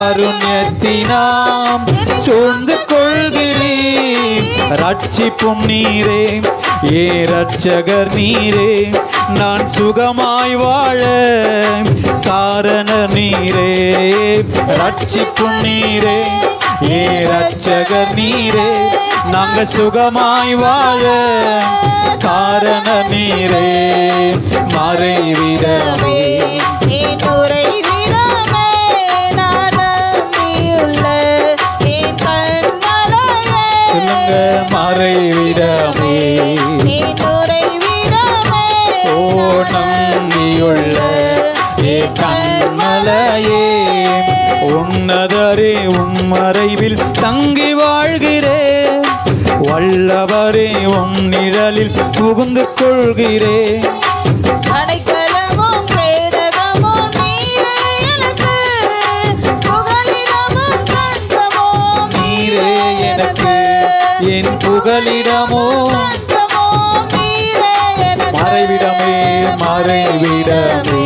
அருண்யத்தினாம் சூழ்ந்து கொள்கிறேன். ரட்சிப்பும் நீரே, ஏ ரட்சகர் நீரே, நான் சுகமாய் வாழ காரண நீரே. ரட்சிப்பும் நீரே, ஏ ரட்சகர் நீரே, நாங்க சுகமாய் வாழ காரண நீரே. மறைவிடமே, சொல்லுங்க மறைவிடமே, ஓ நம்பியுள்ள ஏ கண்மலையே. உன்னதரே உம்மறைவில் தங்கி வாழ்கிறேன், வல்லவரே உம் நிழலில் புகுந்து கொள்கிறேன். என் புகலிடமோ மறைவிடமே, மறைவிடமே,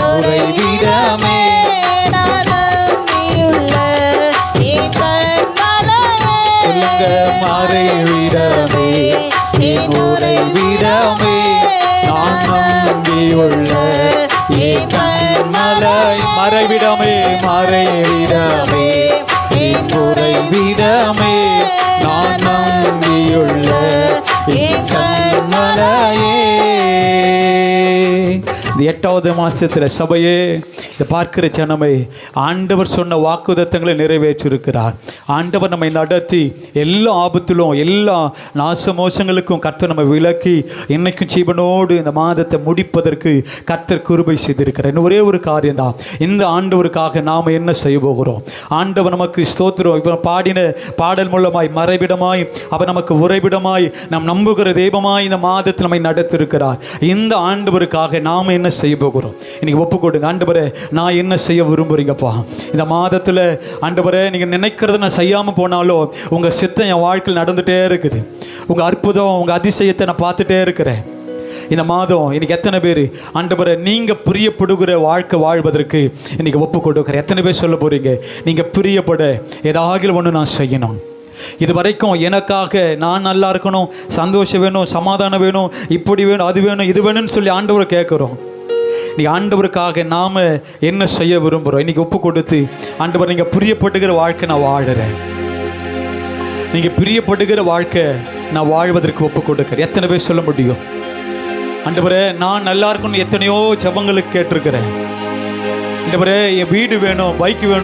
மறைவிடமே. சொல்லுங்க மறைவிடமே, என் உறைவிடமே, நான் நம்பியுள்ள என் கண்மலை. மறைவிடமே, மறைவிடமே, என் உறைவிடமே, நான் நம்பியுள்ள என் கண்மலையே. இந்த 8வது மாசத்துல சபையே, இதை பார்க்கிற ஜனமே, ஆண்டவர் சொன்ன வாக்குதத்தங்களை நிறைவேற்றிருக்கிறார். ஆண்டவர் நம்மை நடத்தி எல்லா ஆபத்திலும் எல்லா நாசமோசங்களுக்கும் கர்த்தர் நம்ம விலக்கி இன்னைக்கும் ஜீவனோடு இந்த மாதத்தை முடிப்பதற்கு கர்த்தர் கிருபை செய்திருக்கிறார். இன்னும் ஒரே ஒரு காரியம்தான், இந்த ஆண்டவருக்காக நாம் என்ன செய்ய போகிறோம்? ஆண்டவர் நமக்கு ஸ்தோத்திரம். இப்போ பாடின பாடல் மூலமாய் மறைவிடமாய், அவர் நமக்கு உறைவிடமாய், நாம் நம்புகிற தெய்வமாய் இந்த மாதத்தில் நம்மை நடத்திருக்கிறார். இந்த ஆண்டவருக்காக நாம் என்ன செய்ய போகிறோம்? இன்னைக்கு ஒப்பு கொடுங்க. ஆண்டவரே, நான் என்ன செய்ய விரும்புறீங்கப்பா இந்த மாதத்தில்? ஆண்டவரே, நீங்கள் நினைக்கிறத நான் செய்யாமல் போனாலும் உங்கள் சித்தம் என் வாழ்க்கையில் நடந்துகிட்டே இருக்குது. உங்கள் அற்புதம், உங்கள் அதிசயத்தை நான் பார்த்துட்டே இருக்கிறேன். இந்த மாதம் இன்னைக்கு எத்தனை பேர் ஆண்டவரே நீங்கள் பிரியப்படுகிற வாழ்க்கை வாழ்வதற்கு இன்னைக்கு ஒப்பு கொடுக்குறேன்? எத்தனை பேர் சொல்ல போகிறீங்க, நீங்கள் பிரியப்பட ஏதாவது ஒன்று நான் செய்யணும், இது வரைக்கும் எனக்காக நான் நல்லா இருக்கணும், சந்தோஷம் வேணும், சமாதானம் வேணும், இப்படி வேணும், அது வேணும், இது வேணும்னு சொல்லி ஆண்டவரை கேட்குறோம். நீ ஆண்டவருக்காக நாம் என்ன செய்ய விரும்புகிறோம்? இன்றைக்கி ஒப்பு கொடுத்து, ஆண்டவர் நீங்கள் பிரியப்படுகிற வாழ்க்கை நான் வாழுறேன், நீங்கள் பிரியப்படுகிற வாழ்க்கை நான் வாழ்வதற்கு ஒப்பு கொடுக்குறேன். எத்தனை பேர் சொல்ல முடியும்? ஆண்டவரே, நான் நல்லா இருக்கணும்னு எத்தனையோ ஜெபங்களுக்கு கேட்டிருக்கிறேன். ஆண்டவரே, என் வீடு வேணும், பைக் வேணும்,